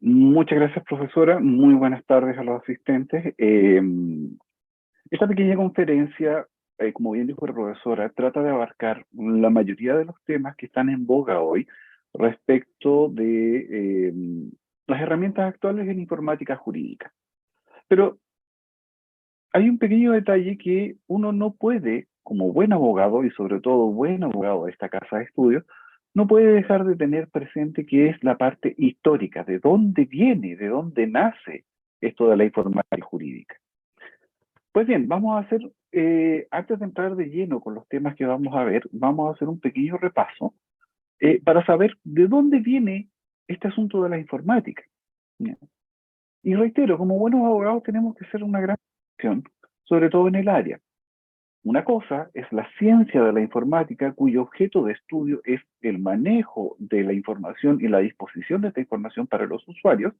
Muchas gracias, profesora. Muy buenas tardes a los asistentes. Esta pequeña conferencia, como bien dijo la profesora, trata de abarcar la mayoría de los temas que están en boga hoy respecto de las herramientas actuales en informática jurídica. Pero hay un pequeño detalle que uno no puede, como buen abogado, y sobre todo buen abogado de esta casa de estudios, no puede dejar de tener presente que es la parte histórica, de dónde viene, de dónde nace esto de la informática jurídica. Pues bien, vamos a hacer, antes de entrar de lleno con los temas que vamos a ver, vamos a hacer un pequeño repaso para saber de dónde viene este asunto de la informática. ¿Ya? Y reitero, como buenos abogados tenemos que hacer una gran distinción, sobre todo en el área. Una cosa es la ciencia de la informática, cuyo objeto de estudio es el manejo de la información y la disposición de esta información para los usuarios,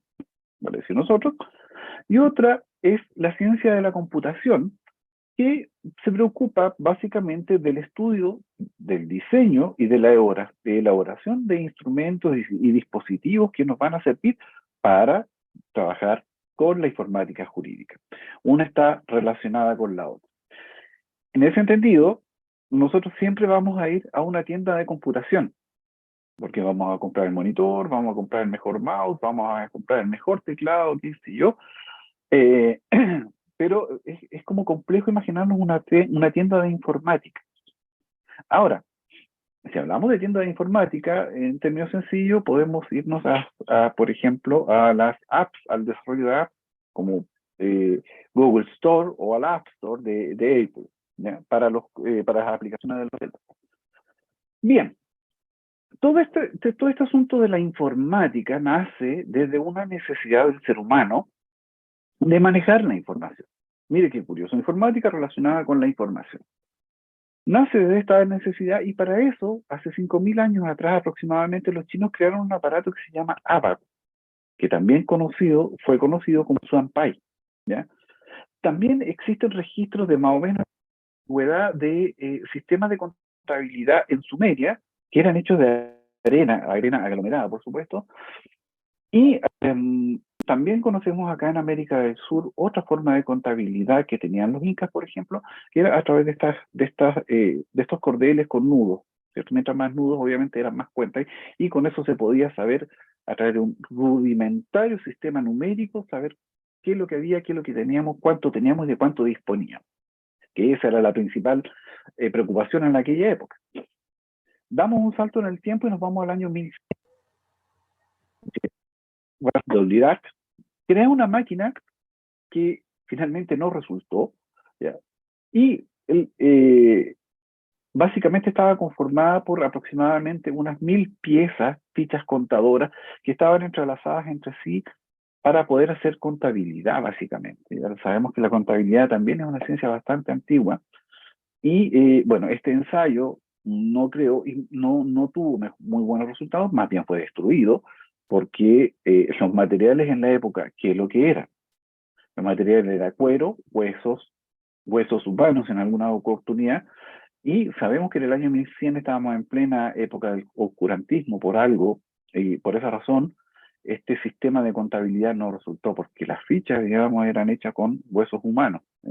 vale decir nosotros, y otra es la ciencia de la computación, que se preocupa básicamente del estudio, del diseño y de la elaboración de instrumentos y dispositivos que nos van a servir para trabajar con la informática jurídica. Una está relacionada con la otra. En ese entendido, nosotros siempre vamos a ir a una tienda de computación, porque vamos a comprar el monitor, vamos a comprar el mejor mouse, vamos a comprar el mejor teclado, qué sé yo. Eh, pero es como complejo imaginarnos una tienda de informática. Ahora, si hablamos de tienda de informática, en términos sencillos, podemos irnos por ejemplo, a las apps, al desarrollo de apps, como Google Store o al App Store de Apple, ¿ya? Para las aplicaciones de los teléfonos. Bien, todo este asunto de la informática nace desde una necesidad del ser humano de manejar la información. Mire qué curioso, informática relacionada con la información. Nace de esta necesidad y para eso, hace 5.000 años atrás aproximadamente, los chinos crearon un aparato que se llama Abaco, que también fue conocido como Xuanpai, ¿ya? También existen registros de más o menos antigüedad de sistemas de contabilidad en Sumeria, que eran hechos de arena aglomerada, por supuesto, y también conocemos acá en América del Sur otra forma de contabilidad que tenían los incas, por ejemplo, que era a través de estos cordeles con nudos, ¿cierto? Mientras más nudos, obviamente, eran más cuentas, y con eso se podía saber, a través de un rudimentario sistema numérico, saber qué es lo que había, qué es lo que teníamos, cuánto teníamos y de cuánto disponíamos, que esa era la principal preocupación en aquella época. Damos un salto en el tiempo y nos vamos al año 1100. Dirac crea una máquina que finalmente no resultó, ¿ya? Y básicamente estaba conformada por aproximadamente unas 1.000 piezas, fichas contadoras, que estaban entrelazadas entre sí para poder hacer contabilidad, básicamente. Ya sabemos que la contabilidad también es una ciencia bastante antigua, y bueno, este ensayo no creó y no tuvo muy buenos resultados, más bien fue destruido, porque los materiales en la época, ¿qué es lo que era? El material era cuero, huesos humanos en alguna oportunidad, y sabemos que en el año 1100 estábamos en plena época del oscurantismo por algo, y por esa razón este sistema de contabilidad no resultó, porque las fichas, digamos, eran hechas con huesos humanos eh,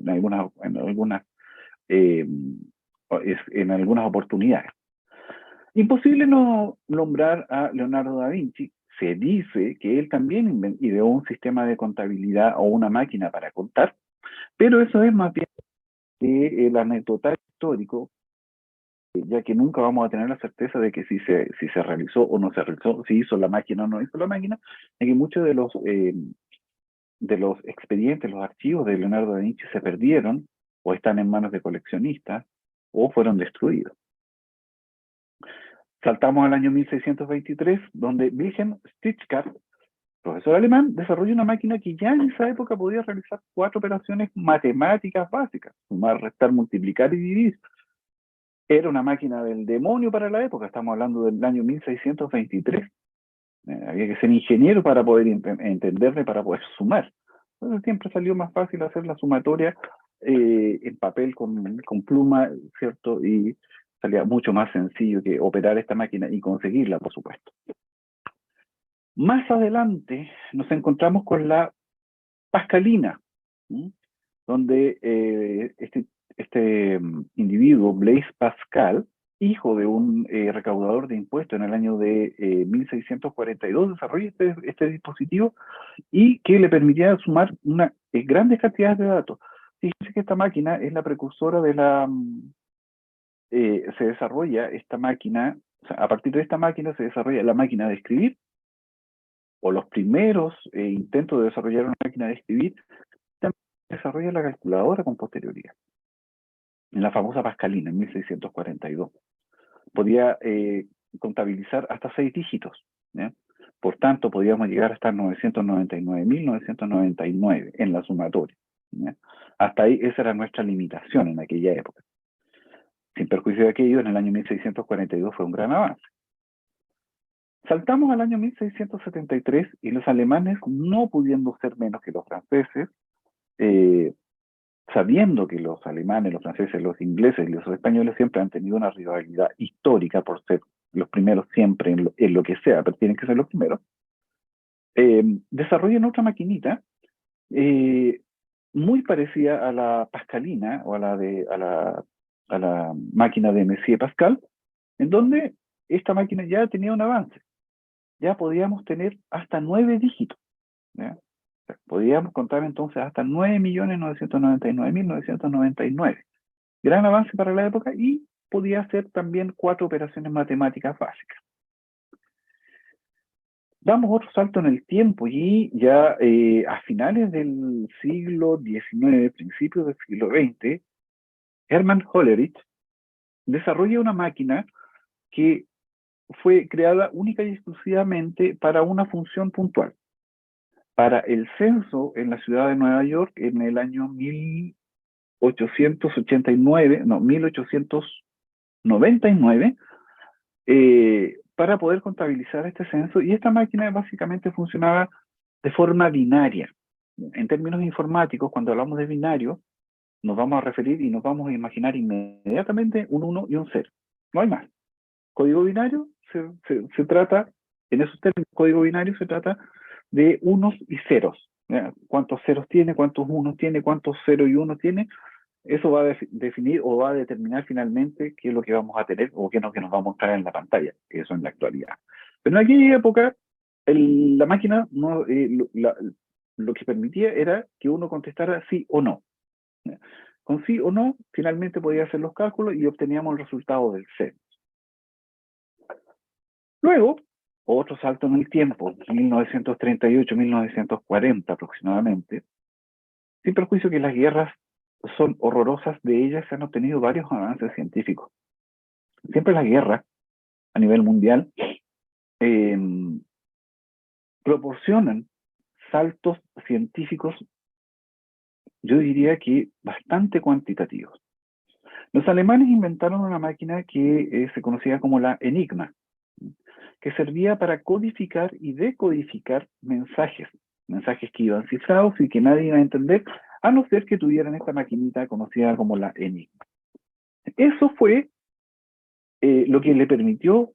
en algunas oportunidades. Imposible no nombrar a Leonardo da Vinci. Se dice que él también ideó un sistema de contabilidad o una máquina para contar, pero eso es más bien el anecdotario histórico, ya que nunca vamos a tener la certeza de que si se realizó o no se realizó, si hizo la máquina o no hizo la máquina, ya que muchos de los expedientes, los archivos de Leonardo da Vinci se perdieron o están en manos de coleccionistas o fueron destruidos. Saltamos al año 1623, donde Wilhelm Stichtkat, profesor alemán, desarrolló una máquina que ya en esa época podía realizar 4 operaciones matemáticas básicas: sumar, restar, multiplicar y dividir. Era una máquina del demonio para la época, estamos hablando del año 1623. Había que ser ingeniero para poder entenderle, para poder sumar. Entonces siempre salió más fácil hacer la sumatoria en papel con pluma, ¿cierto? Y salía mucho más sencillo que operar esta máquina y conseguirla, por supuesto. Más adelante nos encontramos con la pascalina, ¿sí? Donde este individuo, Blaise Pascal, hijo de un recaudador de impuestos en el año de 1642, desarrolla este dispositivo y que le permitía sumar grandes cantidades de datos. Fíjense que esta máquina es la precursora de se desarrolla esta máquina, o sea, a partir de esta máquina se desarrolla la máquina de escribir, o los primeros intentos de desarrollar una máquina de escribir, también se desarrolla la calculadora con posterioridad, en la famosa Pascalina, en 1642. Podía contabilizar hasta 6 dígitos, ¿ya? Por tanto, podíamos llegar hasta 999.999 en la sumatoria, ¿ya? Hasta ahí, esa era nuestra limitación en aquella época. Sin perjuicio de aquello, en el año 1642 fue un gran avance. Saltamos al año 1673 y los alemanes, no pudiendo ser menos que los franceses, eh, sabiendo que los alemanes, los franceses, los ingleses y los españoles siempre han tenido una rivalidad histórica por ser los primeros siempre en lo que sea, pero tienen que ser los primeros, desarrollan otra maquinita eh, muy parecida a la Pascalina o a la máquina de Messier Pascal, en donde esta máquina ya tenía un avance. Ya podíamos tener hasta 9 dígitos, ¿ya? O sea, podíamos contar entonces hasta 9.999.999. Gran avance para la época y podía hacer también 4 operaciones matemáticas básicas. Damos otro salto en el tiempo y ya a finales del siglo XIX, principios del siglo XX, Hermann Hollerith desarrolla una máquina que fue creada única y exclusivamente para una función puntual. Para el censo en la ciudad de Nueva York en el año 1889, no, 1899, para poder contabilizar este censo, y esta máquina básicamente funcionaba de forma binaria. En términos informáticos, cuando hablamos de binario, nos vamos a referir y nos vamos a imaginar inmediatamente un 1 y un 0. No hay más. Código binario se trata, en esos términos, código binario se trata de unos y ceros. ¿Ya? ¿Cuántos ceros tiene? ¿Cuántos unos tiene? ¿Cuántos 0 y 1 tiene? Eso va a definir o va a determinar finalmente qué es lo que vamos a tener o qué es lo que nos va a mostrar en la pantalla, eso en la actualidad. Pero en aquella época, la máquina no, lo que permitía era que uno contestara sí o no. Con sí o no, finalmente podía hacer los cálculos y obteníamos el resultado del C. Luego, otro salto en el tiempo, 1938-1940 aproximadamente, sin perjuicio que las guerras son horrorosas, de ellas se han obtenido varios avances científicos. Siempre las guerras a nivel mundial eh, proporcionan saltos científicos, yo diría que bastante cuantitativos. Los alemanes inventaron una máquina que se conocía como la Enigma, que servía para codificar y decodificar mensajes que iban cifrados y que nadie iba a entender, a no ser que tuvieran esta maquinita conocida como la Enigma. Eso fue lo que le permitió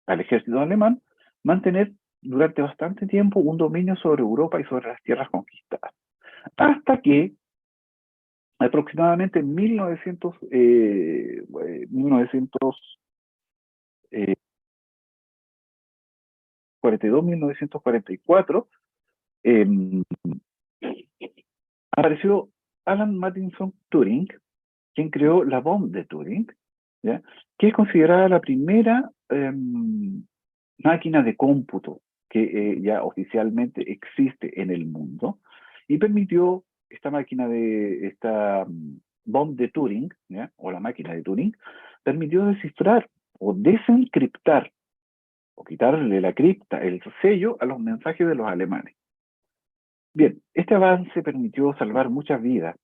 al ejército alemán mantener durante bastante tiempo un dominio sobre Europa y sobre las tierras conquistadas. Hasta que aproximadamente en 1942-1944, eh, apareció Alan Macintosh Turing, quien creó la bomba de Turing, ¿ya? Que es considerada la primera máquina de cómputo que ya oficialmente existe en el mundo, y permitió esta máquina de esta bomba de Turing, ¿ya? O la máquina de Turing, permitió descifrar o desencriptar o quitarle la cripta, el sello a los mensajes de los alemanes. Bien, este avance permitió salvar muchas vidas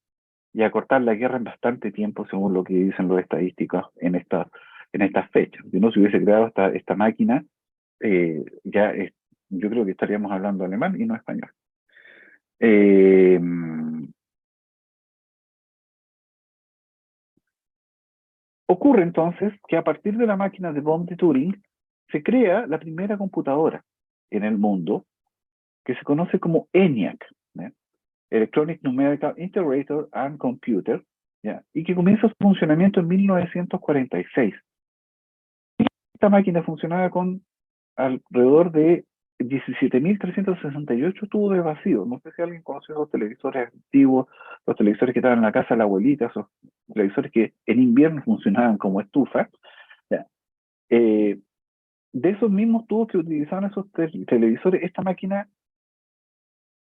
y acortar la guerra en bastante tiempo, según lo que dicen los estadísticos en estas fechas. Si no se hubiese creado esta máquina, yo creo que estaríamos hablando alemán y no español. Eh, Ocurre entonces que a partir de la máquina de Von de Turing se crea la primera computadora. en el mundo que se conoce como ENIAC, ¿ya? Electronic Numerical Integrator and Computer, ¿ya? Y que comienza su funcionamiento en 1946. Esta máquina funcionaba con alrededor de 17.368 tubos de vacío. No sé si alguien conoce esos televisores antiguos, los televisores que estaban en la casa de la abuelita, esos televisores que en invierno funcionaban como estufa. ¿Ya? Eh, de esos mismos tubos que utilizaban esos televisores, esta máquina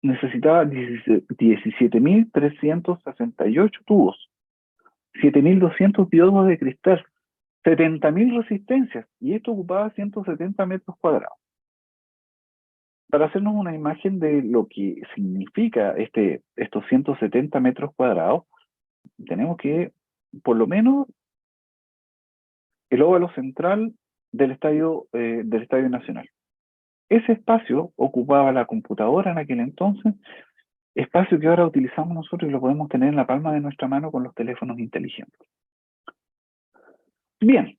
necesitaba 17.368 tubos, 7.200 diodos de cristal, 70.000 resistencias, y esto ocupaba 170 metros cuadrados. Para hacernos una imagen de lo que significa estos 170 metros cuadrados, tenemos que, por lo menos, el óvalo central del Estadio Nacional. Ese espacio ocupaba la computadora en aquel entonces, espacio que ahora utilizamos nosotros y lo podemos tener en la palma de nuestra mano con los teléfonos inteligentes. Bien,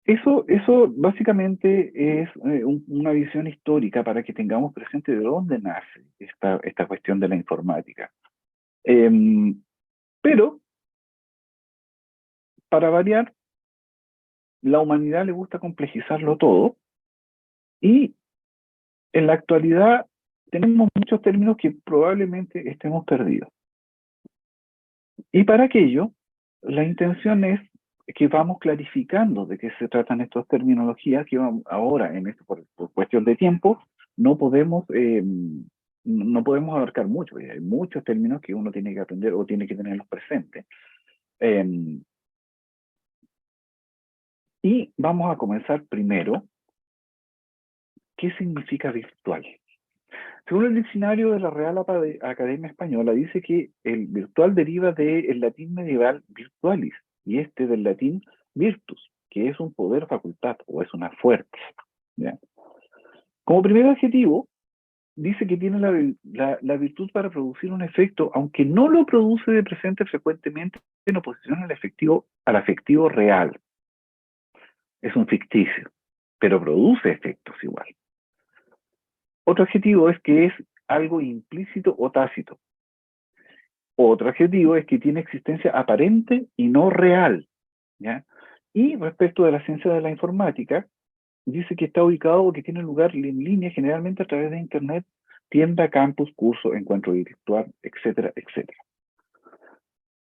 eso básicamente es una visión histórica para que tengamos presente de dónde nace esta cuestión de la informática. Pero, para variar, la humanidad le gusta complejizarlo todo y en la actualidad tenemos muchos términos que probablemente estemos perdidos. Y para aquello, la intención es que vamos clarificando de qué se tratan estas terminologías que ahora, en esto, por cuestión de tiempo, no podemos abarcar mucho. Hay muchos términos que uno tiene que aprender o tiene que tenerlos presentes. Y vamos a comenzar primero. ¿Qué significa virtual? Según el diccionario de la Real Academia Española, dice que el virtual deriva del latín medieval virtualis, y del latín virtus, que es un poder, facultad, o es una fuerza. ¿Ya? Como primer adjetivo, dice que tiene la virtud para producir un efecto, aunque no lo produce de presente frecuentemente en oposición al afectivo real. Es un ficticio, pero produce efectos igual. Otro adjetivo es que es algo implícito o tácito. Otro adjetivo es que tiene existencia aparente y no real, ¿ya? Y respecto de la ciencia de la informática, dice que está ubicado o que tiene lugar en línea, generalmente a través de Internet, tienda, campus, curso, encuentro virtual, etcétera, etcétera.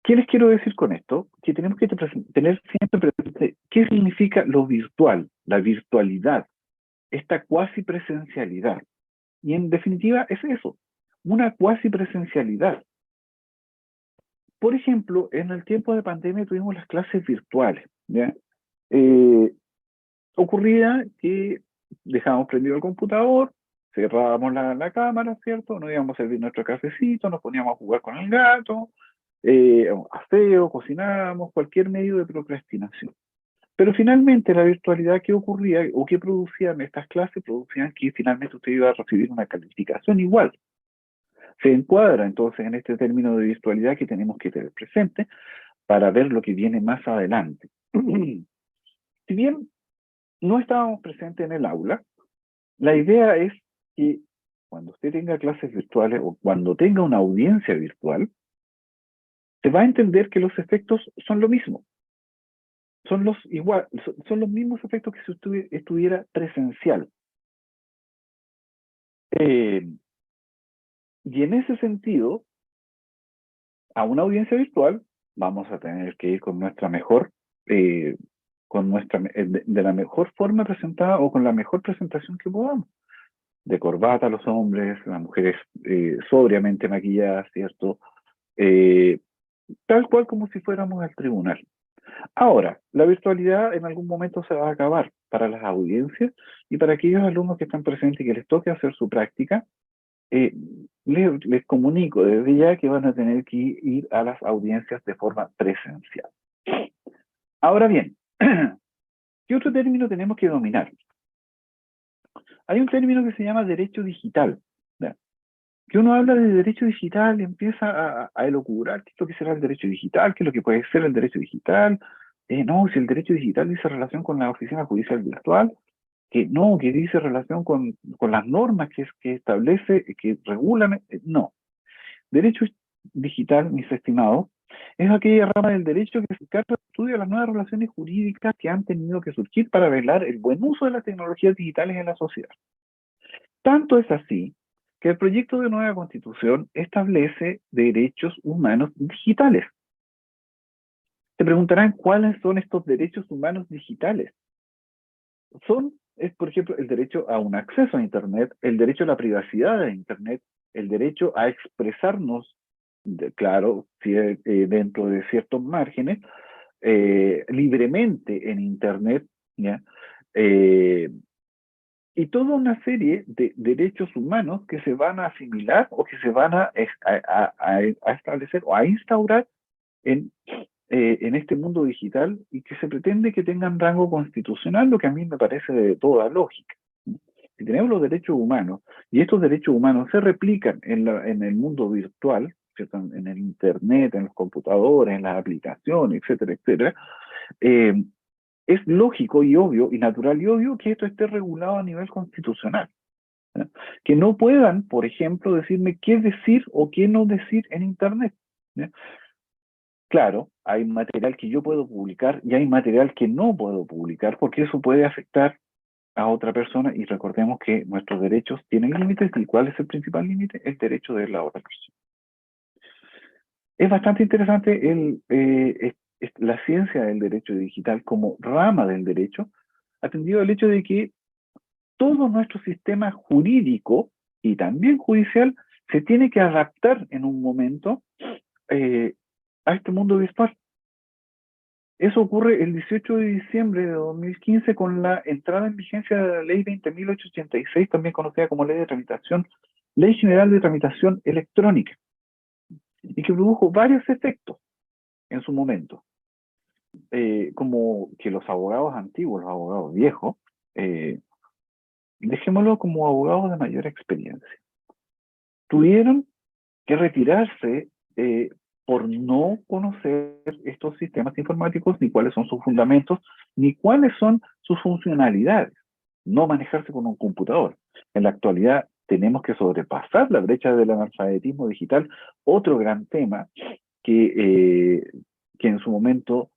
¿Qué les quiero decir con esto? Que tenemos que tener siempre presente qué significa lo virtual, la virtualidad, esta cuasi presencialidad. Y en definitiva es eso, una cuasi presencialidad. Por ejemplo, en el tiempo de pandemia tuvimos las clases virtuales, ¿ya? Ocurría que dejábamos prendido el computador, cerrábamos la cámara, ¿cierto? Nos íbamos a servir nuestro cafecito, nos poníamos a jugar con el gato, aseo, cocinábamos, cualquier medio de procrastinación. Pero finalmente la virtualidad que ocurría o que producían estas clases, producían que finalmente usted iba a recibir una calificación igual. Se encuadra entonces en este término de virtualidad que tenemos que tener presente para ver lo que viene más adelante. Si bien no estábamos presentes en el aula, la idea es que cuando usted tenga clases virtuales o cuando tenga una audiencia virtual, se va a entender que los efectos son lo mismo. Son los mismos efectos que si usted estuviera presencial. Y en ese sentido, a una audiencia virtual vamos a tener que ir con nuestra mejor, de la mejor forma presentada o con la mejor presentación que podamos. De corbata los hombres, las mujeres sobriamente maquilladas, ¿cierto? Tal cual como si fuéramos al tribunal. Ahora, la virtualidad en algún momento se va a acabar para las audiencias y para aquellos alumnos que están presentes y que les toque hacer su práctica, les comunico desde ya que van a tener que ir a las audiencias de forma presencial. Ahora bien, ¿qué otro término tenemos que dominar? Hay un término que se llama derecho digital. ¿Ya? Que uno habla de derecho digital y empieza a elucubrar qué es lo que será el derecho digital, qué es lo que puede ser el derecho digital. No, si el derecho digital dice relación con la oficina judicial virtual, que no, que dice relación con las normas que establece, que regulan, no. Derecho digital, mis estimados, es aquella rama del derecho que se encarga de estudio de las nuevas relaciones jurídicas que han tenido que surgir para velar el buen uso de las tecnologías digitales en la sociedad. Tanto es así que el proyecto de nueva constitución establece derechos humanos digitales. Se preguntarán cuáles son estos derechos humanos digitales. Por ejemplo, el derecho a un acceso a Internet, el derecho a la privacidad de Internet, el derecho a expresarnos, claro, dentro de ciertos márgenes, libremente en Internet, ¿ya? Eh, y toda una serie de derechos humanos que se van a asimilar o que se van a establecer o a instaurar en en este mundo digital y que se pretende que tengan rango constitucional, lo que a mí me parece de toda lógica. Si tenemos los derechos humanos y estos derechos humanos se replican en el mundo virtual, ¿cierto? En el Internet, en los computadores, en las aplicaciones, etcétera, etcétera, eh, es lógico y obvio, y natural y obvio, que esto esté regulado a nivel constitucional. ¿Ya? Que no puedan, por ejemplo, decirme qué decir o qué no decir en Internet. ¿Ya? Claro, hay material que yo puedo publicar y hay material que no puedo publicar porque eso puede afectar a otra persona y recordemos que nuestros derechos tienen límites y ¿cuál es el principal límite? El derecho de la otra persona. Es bastante interesante la ciencia del derecho digital como rama del derecho, atendido al hecho de que todo nuestro sistema jurídico y también judicial se tiene que adaptar en un momento eh, a este mundo virtual. Eso ocurre el 18 de diciembre de 2015 con la entrada en vigencia de la Ley 20.886, también conocida como Ley General de Tramitación Electrónica, y que produjo varios efectos en su momento, como que los abogados antiguos, los abogados viejos, eh, dejémoslo como abogados de mayor experiencia, tuvieron que retirarse por no conocer estos sistemas informáticos, ni cuáles son sus fundamentos, ni cuáles son sus funcionalidades. No manejarse con un computador. En la actualidad tenemos que sobrepasar la brecha del analfabetismo digital, otro gran tema que en su momento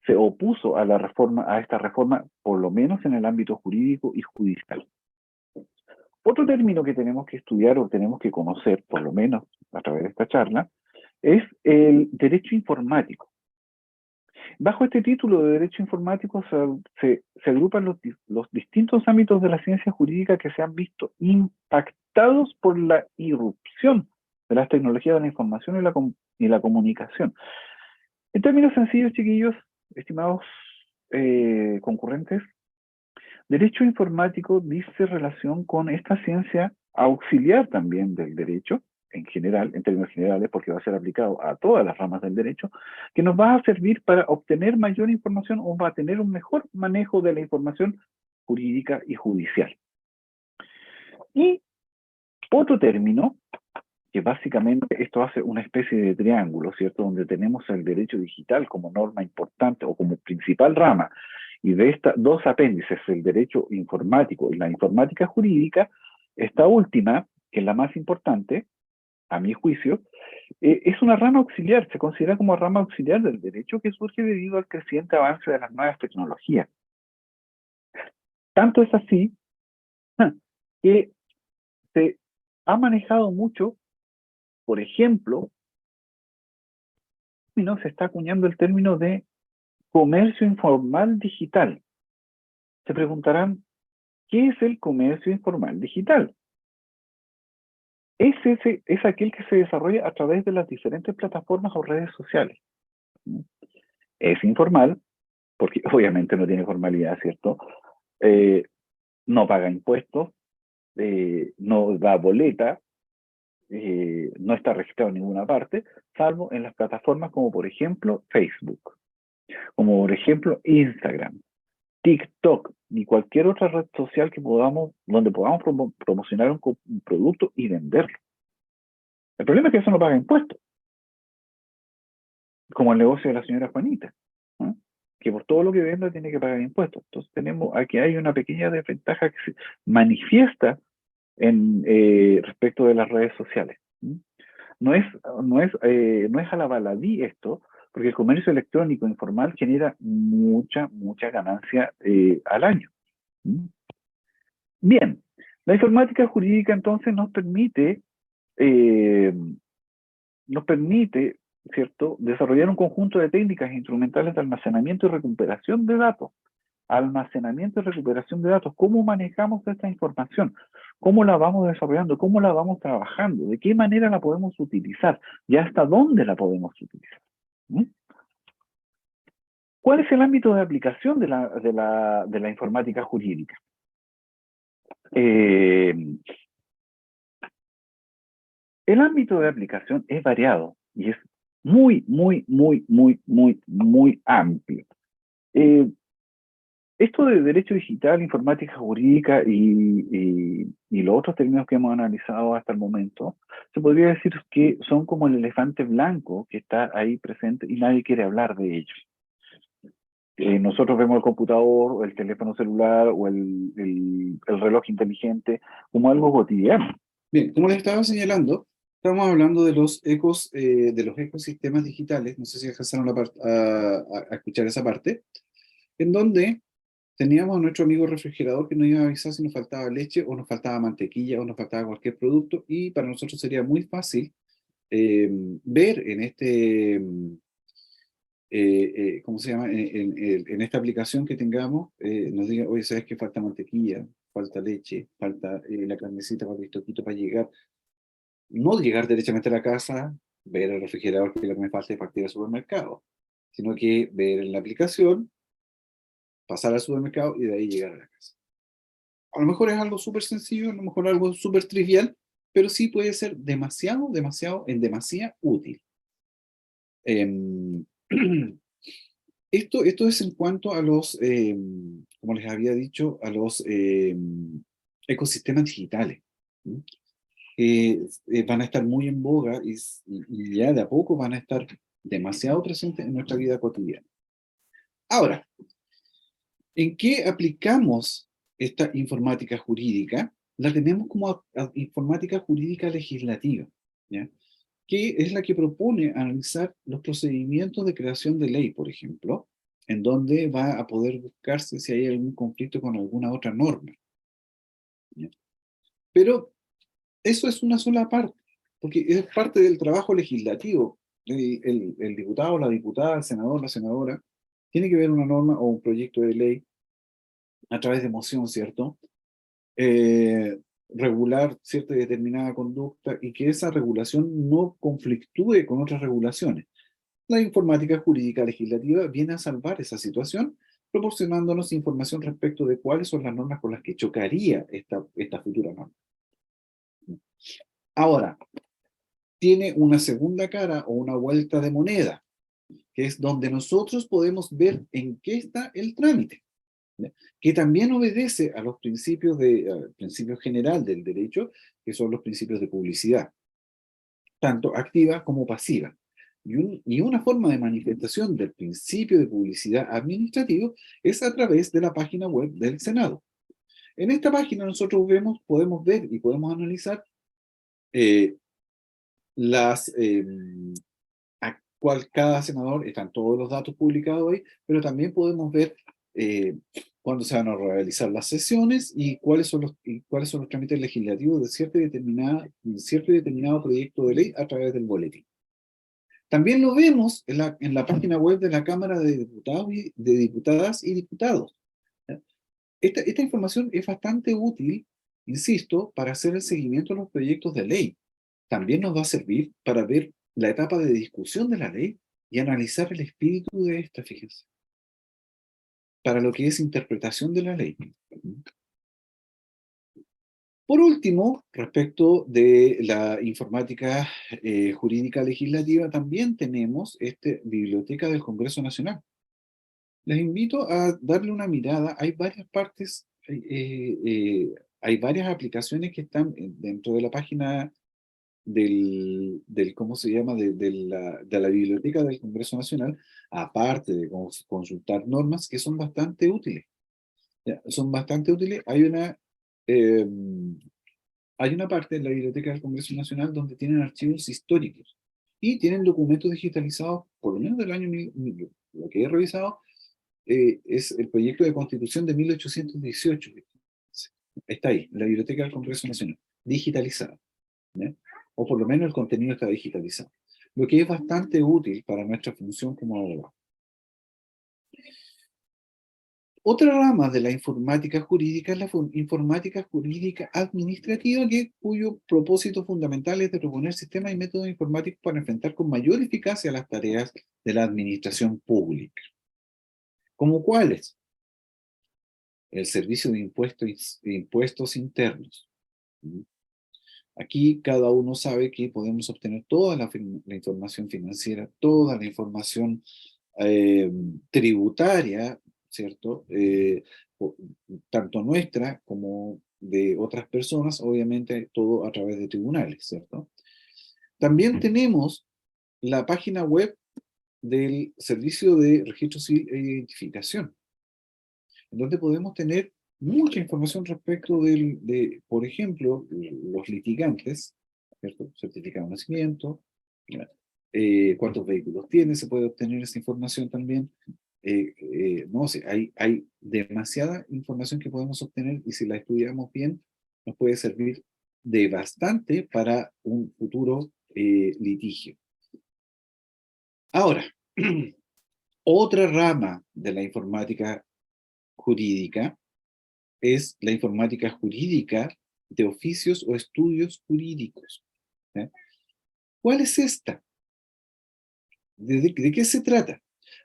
se opuso a la reforma, a esta reforma, por lo menos en el ámbito jurídico y judicial. Otro término que tenemos que estudiar o tenemos que conocer, por lo menos a través de esta charla, es el derecho informático. Bajo este título de derecho informático se agrupan los distintos ámbitos de la ciencia jurídica que se han visto impactados por la irrupción de las tecnologías de la información y la comunicación. En términos sencillos, chiquillos, estimados concurrentes, derecho informático dice relación con esta ciencia auxiliar también del derecho, en general, en términos generales, porque va a ser aplicado a todas las ramas del derecho, que nos va a servir para obtener mayor información o va a tener un mejor manejo de la información jurídica y judicial. Y otro término, que básicamente esto hace una especie de triángulo, ¿cierto? Donde tenemos el derecho digital como norma importante o como principal rama, y de estas dos apéndices, el derecho informático y la informática jurídica, esta última, que es la más importante, a mi juicio, es una rama auxiliar, se considera como rama auxiliar del derecho que surge debido al creciente avance de las nuevas tecnologías. Tanto es así que se ha manejado mucho, por ejemplo, y no se está acuñando el término de comercio informal digital. Se preguntarán, ¿qué es el comercio informal digital? Es aquel que se desarrolla a través de las diferentes plataformas o redes sociales. Es informal, porque obviamente no tiene formalidad, ¿cierto? No paga impuestos, no da boleta, no está registrado en ninguna parte, salvo en las plataformas como por ejemplo Facebook, como por ejemplo Instagram, TikTok y cualquier otra red social donde podamos promocionar un producto y venderlo. El problema es que eso no paga impuestos, como el negocio de la señora Juanita, ¿no? que por todo lo que venda tiene que pagar impuestos. Entonces tenemos, aquí hay una pequeña desventaja que se manifiesta respecto de las redes sociales. ¿Mm? No es, no es a la baladí esto, porque el comercio electrónico informal genera mucha ganancia al año. ¿Mm? Bien, la informática jurídica entonces eh, nos permite, ¿cierto?, desarrollar un conjunto de técnicas e instrumentales de almacenamiento y recuperación de datos. Almacenamiento y recuperación de datos. ¿Cómo manejamos esta información? ¿Cómo la vamos desarrollando? ¿Cómo la vamos trabajando? ¿De qué manera la podemos utilizar? ¿Y hasta dónde la podemos utilizar? ¿Mm? ¿Cuál es el ámbito de aplicación de la informática jurídica? Eh, el ámbito de aplicación es variado y es muy amplio. Eh, Esto de derecho digital, informática jurídica y los otros términos que hemos analizado hasta el momento, se podría decir que son como el elefante blanco que está ahí presente y nadie quiere hablar de ellos. Nosotros vemos el computador, o el teléfono celular, o el reloj inteligente como algo cotidiano. Bien, como les estaba señalando, estamos hablando de los ecosistemas digitales, no sé si alcanzaron a escuchar esa parte, en donde teníamos a nuestro amigo refrigerador que nos iba a avisar si nos faltaba leche o nos faltaba mantequilla o nos faltaba cualquier producto, y para nosotros sería muy fácil ver en ¿cómo se llama? En esta aplicación que tengamos, nos diga, oye, ¿sabes que falta mantequilla? Falta leche, falta la carnecita para el toquito para llegar. No llegar derechamente a la casa, ver el refrigerador que es lo que me falta y partir al supermercado, sino que ver en la aplicación, pasar al supermercado y de ahí llegar a la casa. A lo mejor es algo súper sencillo, a lo mejor algo súper trivial, pero sí puede ser en demasía útil. Em, esto es en cuanto a como les había dicho, a los ecosistemas digitales. ¿Mm? Van a estar muy en boga y ya de a poco van a estar demasiado presentes en nuestra vida cotidiana. Ahora, ¿en qué aplicamos esta informática jurídica? La tenemos como informática jurídica legislativa, ¿ya? Que es la que propone analizar los procedimientos de creación de ley, por ejemplo, en donde va a poder buscarse si hay algún conflicto con alguna otra norma, ¿ya? Pero eso es una sola parte, porque es parte del trabajo legislativo. El diputado, la diputada, el senador, la senadora, tiene que ver una norma o un proyecto de ley a través de moción, ¿cierto? Regular cierta y determinada conducta y que esa regulación no conflictúe con otras regulaciones. La informática jurídica legislativa viene a salvar esa situación, proporcionándonos información respecto de cuáles son las normas con las que chocaría esta futura norma. Ahora, tiene una segunda cara o una vuelta de moneda, que es donde nosotros podemos ver en qué está el trámite, ¿ya? Que también obedece a los principio general del derecho, que son los principios de publicidad, tanto activa como pasiva. Y una forma de manifestación del principio de publicidad administrativo es a través de la página web del Senado. En esta página nosotros podemos ver y podemos analizar eh, las cada senador, están todos los datos publicados ahí, pero también podemos ver cuándo se van a realizar las sesiones y cuáles son los trámites legislativos de cierto y determinado proyecto de ley a través del boletín. También lo vemos en la página web de la Cámara de Diputados de Diputadas y Diputados. Esta información es bastante útil, insisto, para hacer el seguimiento de los proyectos de ley. También nos va a servir para ver la etapa de discusión de la ley y analizar el espíritu de esta, fíjense, para lo que es interpretación de la ley. Por último, respecto de la informática jurídica legislativa, también tenemos Biblioteca del Congreso Nacional. Les invito a darle una mirada. Hay varias partes, hay varias aplicaciones que están dentro de la página ¿cómo se llama? De la biblioteca del Congreso Nacional, aparte de consultar normas que son bastante útiles. ¿Ya? Son bastante útiles. Eh, hay una parte en la biblioteca del Congreso Nacional donde tienen archivos históricos y tienen documentos digitalizados, por lo menos del año, lo que he revisado, es el proyecto de Constitución de 1818. Está ahí, en la biblioteca del Congreso Nacional, digitalizada, ¿ya? O por lo menos el contenido está digitalizado, lo que es bastante útil para nuestra función como abogado. Otra rama de la informática jurídica es la informática jurídica administrativa, cuyo propósito fundamental es de proponer sistemas y métodos informáticos para enfrentar con mayor eficacia las tareas de la administración pública. ¿Cómo cuáles? El servicio de impuestos internos. Aquí cada uno sabe que podemos obtener toda la información financiera, toda la información tributaria, ¿cierto? Tanto nuestra como de otras personas, obviamente todo a través de tribunales, ¿cierto? También tenemos la página web del Servicio de Registro Civil e Identificación, en donde podemos tener mucha información respecto por ejemplo, los litigantes, ¿cierto? Certificado de nacimiento, cuántos vehículos tiene, se puede obtener esa información también. No sé, hay demasiada información que podemos obtener y si la estudiamos bien, nos puede servir de bastante para un futuro litigio. Ahora, otra rama de la informática jurídica es la informática jurídica de oficios o estudios jurídicos. ¿Eh? ¿Cuál es esta? ¿De qué se trata?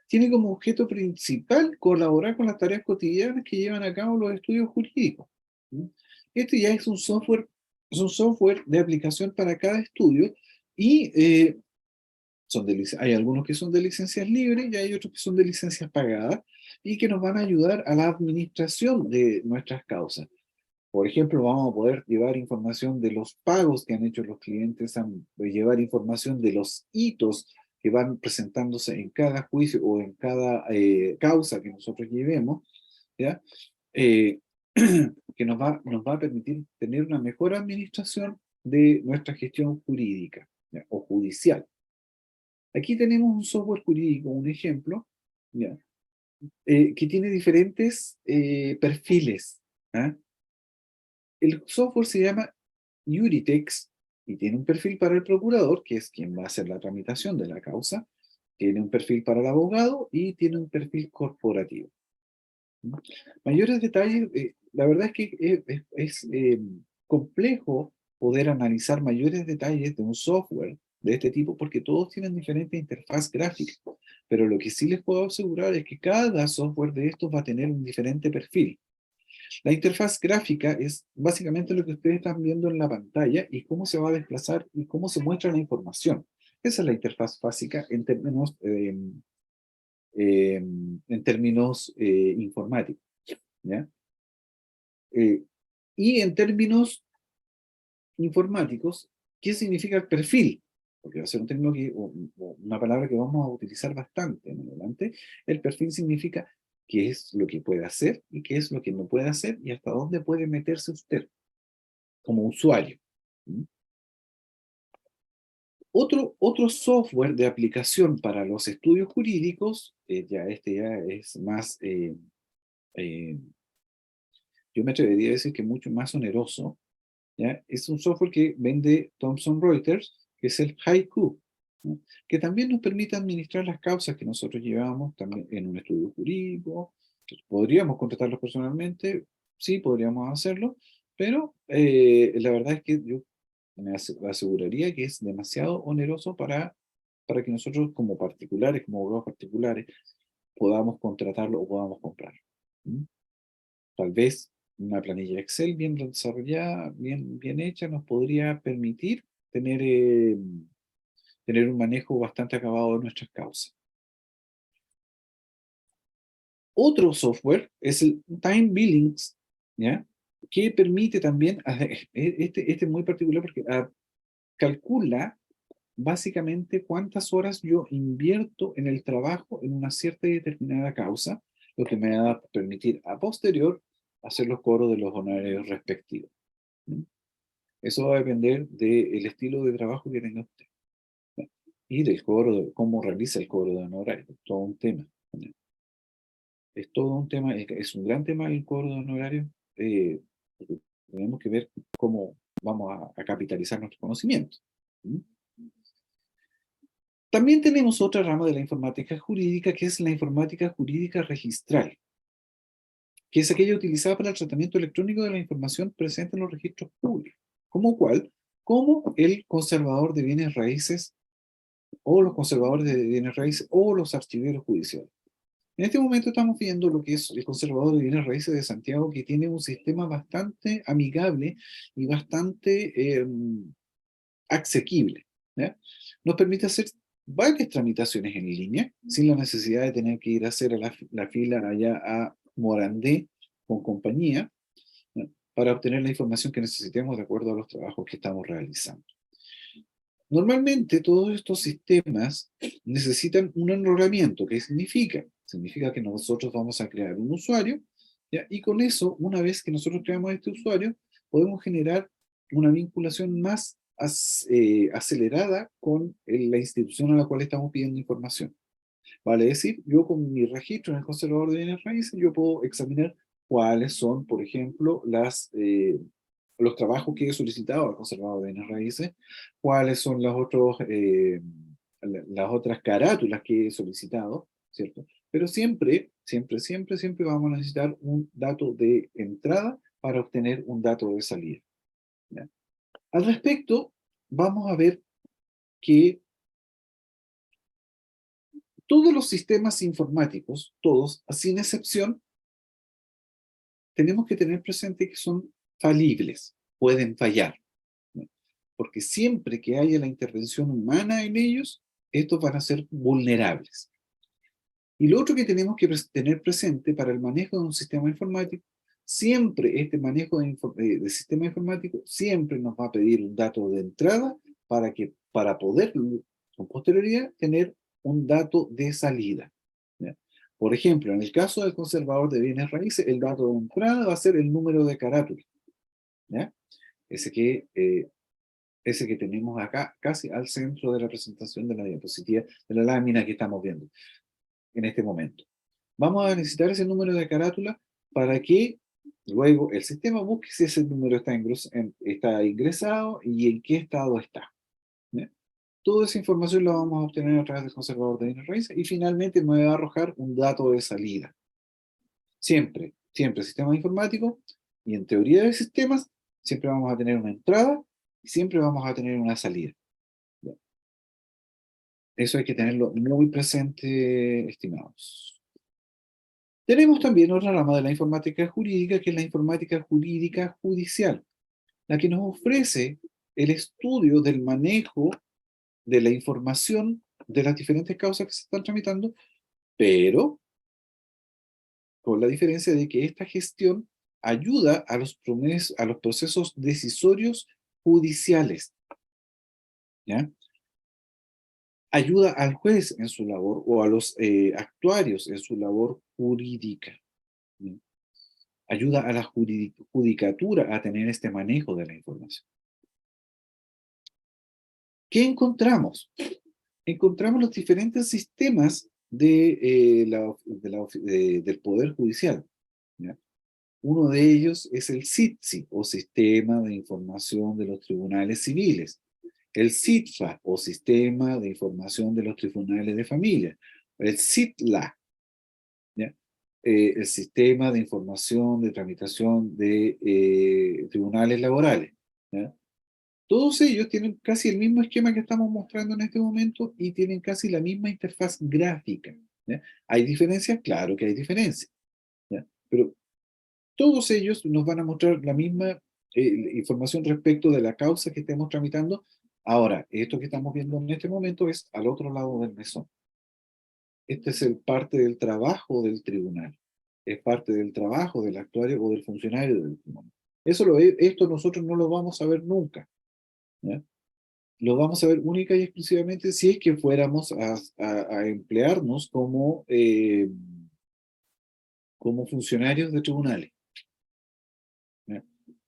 Tiene como objeto principal colaborar con las tareas cotidianas que llevan a cabo los estudios jurídicos. Este ya es un software de aplicación para cada estudio y hay algunos que son de licencias libres y hay otros que son de licencias pagadas y que nos van a ayudar a la administración de nuestras causas. Por ejemplo, vamos a poder llevar información de los pagos que han hecho los clientes, llevar información de los hitos que van presentándose en cada juicio o en cada causa que nosotros llevemos, ¿ya? Eh, que nos va a permitir tener una mejor administración de nuestra gestión jurídica, ¿ya? O judicial. Aquí tenemos un software jurídico, un ejemplo, ¿ya? Que tiene diferentes perfiles. ¿Ah? El software se llama Juritex y tiene un perfil para el procurador, que es quien va a hacer la tramitación de la causa, tiene un perfil para el abogado y tiene un perfil corporativo. Mayores detalles, la verdad es que es complejo poder analizar mayores detalles de un software de este tipo porque todos tienen diferente interfaz gráfica, pero lo que sí les puedo asegurar es que cada software de estos va a tener un diferente perfil. La interfaz gráfica es básicamente lo que ustedes están viendo en la pantalla y cómo se va a desplazar y cómo se muestra la información. Esa es la interfaz básica en términos informáticos, ¿ya? Y en términos informáticos, ¿qué significa el perfil? Porque va a ser un término o una palabra que vamos a utilizar bastante en adelante. El perfil significa qué es lo que puede hacer y qué es lo que no puede hacer y hasta dónde puede meterse usted como usuario. Otro software de aplicación para los estudios jurídicos, ya es más, yo me atrevería a decir que mucho más oneroso, ¿ya? Es un software que vende Thomson Reuters, que es el Haiku, ¿no? Que también nos permite administrar las causas que nosotros llevamos también en un estudio jurídico. ¿Podríamos contratarlos personalmente? Sí, podríamos hacerlo, pero la verdad es que yo me aseguraría que es demasiado oneroso para que nosotros como particulares, como abogados particulares, podamos contratarlo o podamos comprarlo. ¿Mm? Tal vez una planilla Excel bien desarrollada, bien hecha, nos podría permitir tener un manejo bastante acabado de nuestras causas. Otro software es el Time Billings, ¿ya? Que permite también, este es muy particular porque calcula básicamente cuántas horas yo invierto en el trabajo en una cierta y determinada causa, lo que me va a permitir a posterior hacer los cobros de los honorarios respectivos. ¿Mm? Eso va a depender del estilo de trabajo que tenga usted, ¿no? Y del cobro, cómo realiza el cobro de honorarios. Todo un tema, ¿no? Es todo un tema, es un gran tema el cobro de honorarios. Porque tenemos que ver cómo vamos a capitalizar nuestro conocimiento. ¿Mm? También tenemos otra rama de la informática jurídica, que es la informática jurídica registral, que es aquella utilizada para el tratamiento electrónico de la información presente en los registros públicos, como el conservador de bienes raíces, o los conservadores de bienes raíces, o los archiveros judiciales. En este momento estamos viendo lo que es el conservador de bienes raíces de Santiago, que tiene un sistema bastante amigable y bastante asequible, ¿ya? Nos permite hacer varias tramitaciones en línea, sin la necesidad de tener que ir a hacer la fila allá a Morandé con compañía, ¿ya? Para obtener la información que necesitemos de acuerdo a los trabajos que estamos realizando. Normalmente todos estos sistemas necesitan un enrolamiento. ¿Qué significa? Significa que nosotros vamos a crear un usuario, ¿ya? Y con eso, una vez que nosotros creamos este usuario, podemos generar una vinculación más acelerada con la institución a la cual estamos pidiendo información. Vale decir, yo con mi registro en el conservador de bienes raíces, yo puedo examinar cuáles son, por ejemplo, los trabajos que he solicitado al conservador de bienes raíces, cuáles son las otras carátulas que he solicitado, ¿cierto? Pero siempre vamos a necesitar un dato de entrada para obtener un dato de salida, ¿ya? Al respecto, vamos a ver que todos los sistemas informáticos, todos, sin excepción, tenemos que tener presente que son falibles, pueden fallar, ¿no? Porque siempre que haya la intervención humana en ellos, estos van a ser vulnerables. Y lo otro que tenemos que tener presente para el manejo de un sistema informático, siempre este manejo de sistema informático siempre nos va a pedir un dato de entrada para poder con posterioridad tener un dato de salida, ¿ya? Por ejemplo, en el caso del conservador de bienes raíces, el dato de entrada va a ser el número de carátula, ¿ya? Ese que, eh, ese que tenemos acá, casi al centro de la presentación de la diapositiva, de la lámina que estamos viendo en este momento. Vamos a necesitar ese número de carátula para que luego el sistema busque si ese número está ingresado y en qué estado está, ¿ya? Toda esa información la vamos a obtener a través del conservador de bienes raíces y finalmente me va a arrojar un dato de salida. Siempre sistema informático y en teoría de sistemas siempre vamos a tener una entrada y siempre vamos a tener una salida, ¿ya? Eso hay que tenerlo muy presente, estimados. Tenemos también otra rama de la informática jurídica, que es la informática jurídica judicial, la que nos ofrece el estudio del manejo de la información de las diferentes causas que se están tramitando, pero con la diferencia de que esta gestión ayuda a los procesos decisorios judiciales, ¿ya? Ayuda al juez en su labor o a los actuarios en su labor jurídica, ¿ya? Ayuda a la judicatura a tener este manejo de la información. ¿Qué encontramos? Encontramos los diferentes sistemas del Poder Judicial, ¿ya? Uno de ellos es el SITSI, o Sistema de Información de los Tribunales Civiles. El SITFA, o Sistema de Información de los Tribunales de Familia. El SITLA, ¿ya? El Sistema de Información de Tramitación de Tribunales Laborales, ¿ya? Todos ellos tienen casi el mismo esquema que estamos mostrando en este momento y tienen casi la misma interfaz gráfica, ¿ya? ¿Hay diferencias? Claro que hay diferencias, ¿ya? Pero todos ellos nos van a mostrar la misma información respecto de la causa que estemos tramitando. Ahora, esto que estamos viendo en este momento es al otro lado del mesón. Este es parte del trabajo del tribunal. Es parte del trabajo del actuario o del funcionario del tribunal. Esto nosotros no lo vamos a ver nunca, ¿ya? lo vamos a ver única y exclusivamente si es que fuéramos a emplearnos como funcionarios de tribunales. ¿Ya?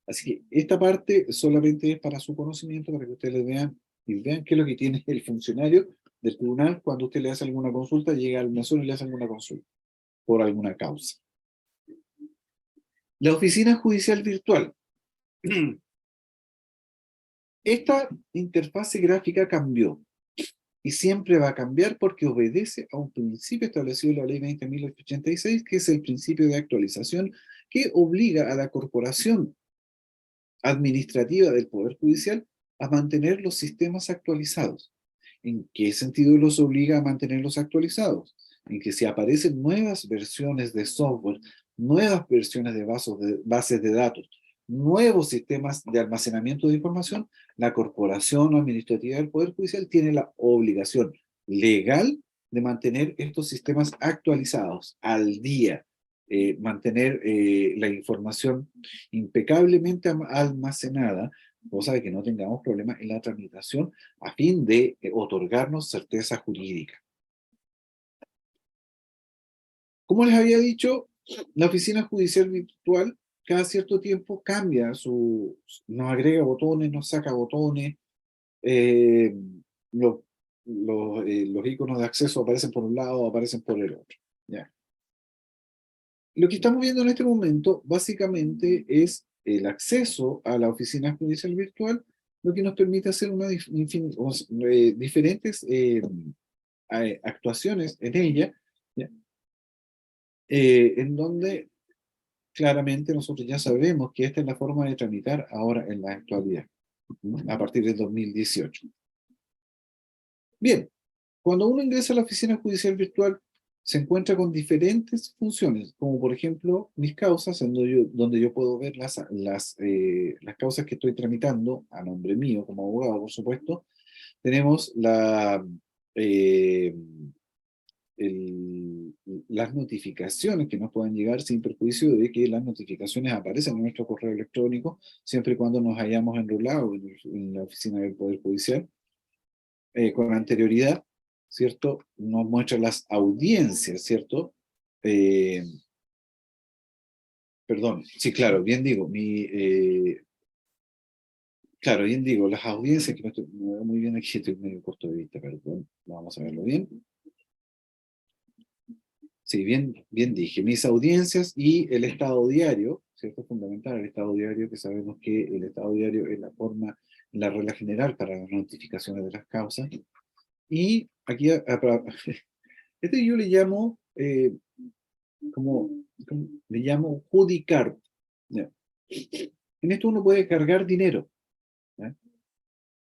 Así que esta parte solamente es para su conocimiento, para que ustedes le vean y vean qué es lo que tiene el funcionario del tribunal cuando usted le hace alguna consulta, llega al mesón y le hace alguna consulta por alguna causa. La oficina judicial virtual. Esta interfase gráfica cambió y siempre va a cambiar porque obedece a un principio establecido en la Ley 20.086, que es el principio de actualización que obliga a la corporación administrativa del Poder Judicial a mantener los sistemas actualizados. ¿En qué sentido los obliga a mantenerlos actualizados? En que si aparecen nuevas versiones de software, nuevas versiones de bases de datos, nuevos sistemas de almacenamiento de información, la corporación administrativa del Poder Judicial tiene la obligación legal de mantener estos sistemas actualizados al día, mantener la información impecablemente almacenada, cosa de que no tengamos problemas en la tramitación a fin de otorgarnos certeza jurídica. Como les había dicho, la oficina judicial virtual cada cierto tiempo cambia nos agrega botones, nos saca botones, eh, los, los iconos de acceso aparecen por un lado, aparecen por el otro. ¿Ya? Lo que estamos viendo en este momento básicamente es el acceso a la oficina judicial virtual, lo que nos permite hacer diferentes actuaciones en ella, ¿ya? En donde claramente nosotros ya sabemos que esta es la forma de tramitar ahora en la actualidad, ¿no? A partir del 2018. Bien, cuando uno ingresa a la oficina judicial virtual, se encuentra con diferentes funciones, como por ejemplo mis causas, donde yo puedo ver las causas que estoy tramitando a nombre mío como abogado, por supuesto. Tenemos eh, el- las notificaciones que nos puedan llegar sin perjuicio de que las notificaciones aparecen en nuestro correo electrónico, siempre y cuando nos hayamos enrolado en la oficina del Poder Judicial con anterioridad, ¿cierto? Nos muestra las audiencias, ¿cierto? Eh, Perdón, sí, claro, bien digo, claro, bien digo, las audiencias, que me veo muy bien aquí, estoy medio corto de vista, perdón, vamos a verlo bien. Sí, bien dije, mis audiencias y el estado diario, ¿cierto? Es fundamental el estado diario, que sabemos que el estado diario es la regla general para las notificaciones de las causas. Y aquí, este yo le llamo como, le llamo judicard. ¿Ya? En esto uno puede cargar dinero, ¿ya?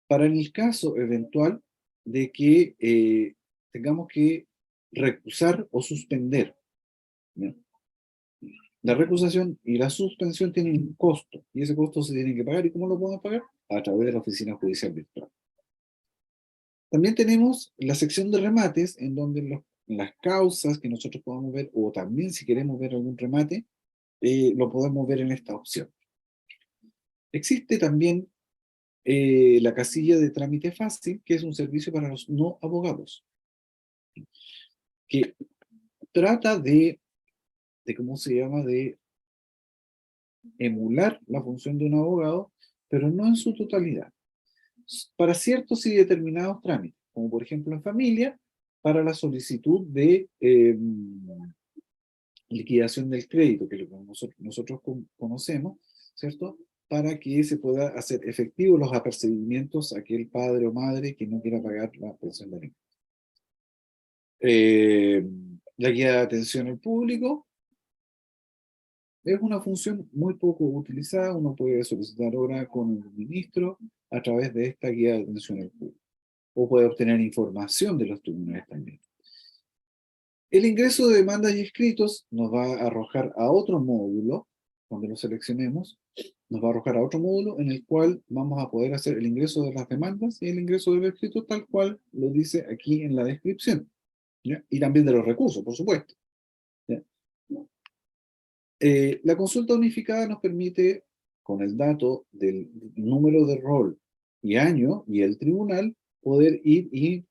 Para el caso eventual de que tengamos que recusar o suspender, ¿ya? La recusación y la suspensión tienen un costo, y ese costo se tiene que pagar. ¿Y cómo lo podemos pagar? A través de la oficina judicial virtual. También tenemos la sección de remates, en donde las causas que nosotros podamos ver, o también si queremos ver algún remate, lo podemos ver en esta opción. Existe también la casilla de trámite fácil, que es un servicio para los no abogados, que trata de ¿cómo se llama?, de emular la función de un abogado, pero no en su totalidad. Para ciertos y determinados trámites, como por ejemplo en familia, para la solicitud de liquidación del crédito, que es lo que nosotros conocemos, ¿cierto? Para que se pueda hacer efectivo los apercibimientos a aquel padre o madre que no quiera pagar la pensión de alimentación. La guía de atención al público es una función muy poco utilizada. Uno puede solicitar hora con el ministro a través de esta guía de atención al público, o puede obtener información de los tribunales también. El ingreso de demandas y escritos nos va a arrojar a otro módulo, cuando lo seleccionemos, nos va a arrojar a otro módulo en el cual vamos a poder hacer el ingreso de las demandas y el ingreso de los escritos tal cual lo dice aquí en la descripción, ¿ya? Y también de los recursos, por supuesto, ¿ya? La consulta unificada nos permite, con el dato del número de rol y año y el tribunal poder ir y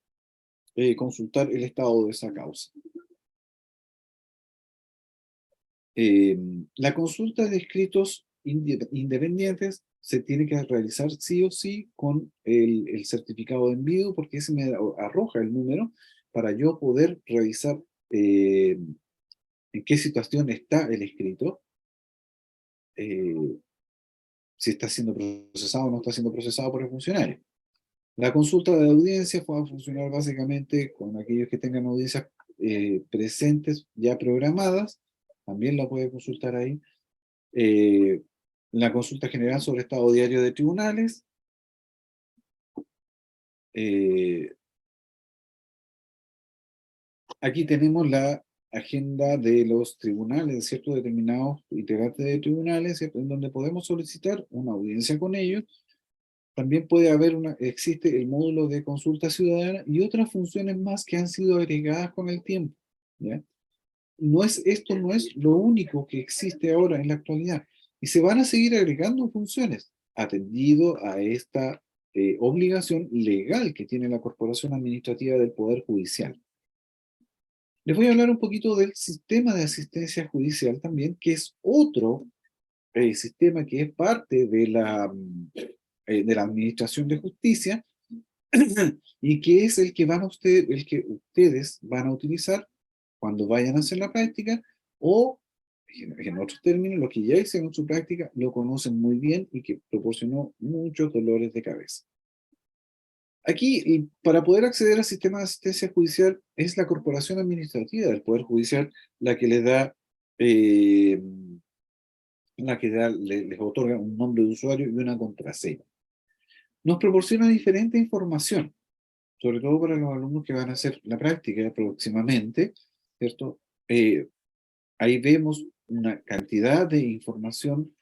consultar el estado de esa causa. La consulta de escritos independientes se tiene que realizar sí o sí con el certificado de envío, porque ese me arroja el número para yo poder revisar en qué situación está el escrito, eh, si está siendo procesado o no está siendo procesado por el funcionario. La consulta de audiencia va a funcionar básicamente con aquellos que tengan audiencias presentes ya programadas, también la puede consultar ahí. La consulta general sobre estado diario de tribunales. Eh, Aquí tenemos la agenda de los tribunales, de ciertos determinados integrantes de tribunales, ¿cierto? En donde podemos solicitar una audiencia con ellos. También puede haber existe el módulo de consulta ciudadana y otras funciones más que han sido agregadas con el tiempo, ¿ya? Esto no es lo único que existe ahora en la actualidad. Y se van a seguir agregando funciones, atendido a esta obligación legal que tiene la Corporación Administrativa del Poder Judicial. Les voy a hablar un poquito del sistema de asistencia judicial también, que es otro sistema que es parte de la Administración de Justicia y que es el que el que ustedes van a utilizar cuando vayan a hacer la práctica, o en otros términos, los que ya hicieron su práctica lo conocen muy bien y que proporcionó muchos dolores de cabeza. Aquí, y para poder acceder al sistema de asistencia judicial, es la Corporación Administrativa del Poder Judicial la que les da, eh, les otorga un nombre de usuario y una contraseña. Nos proporciona diferente información, sobre todo para los alumnos que van a hacer la práctica próximamente, ¿cierto? Ahí vemos una cantidad de información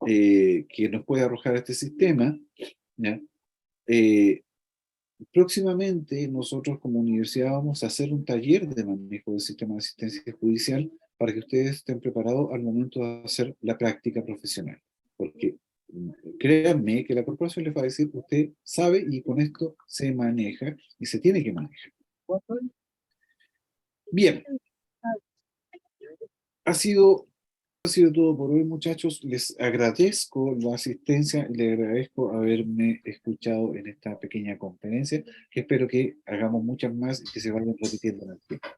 que nos puede arrojar este sistema, ¿ya? Próximamente nosotros como universidad vamos a hacer un taller de manejo del sistema de asistencia judicial para que ustedes estén preparados al momento de hacer la práctica profesional. Porque créanme que la corporación les va a decir, usted sabe y con esto se maneja y se tiene que manejar. Bien, ha sido todo por hoy, muchachos. Les agradezco la asistencia y les agradezco haberme escuchado en esta pequeña conferencia, que espero que hagamos muchas más y que se vayan repitiendo en el tiempo.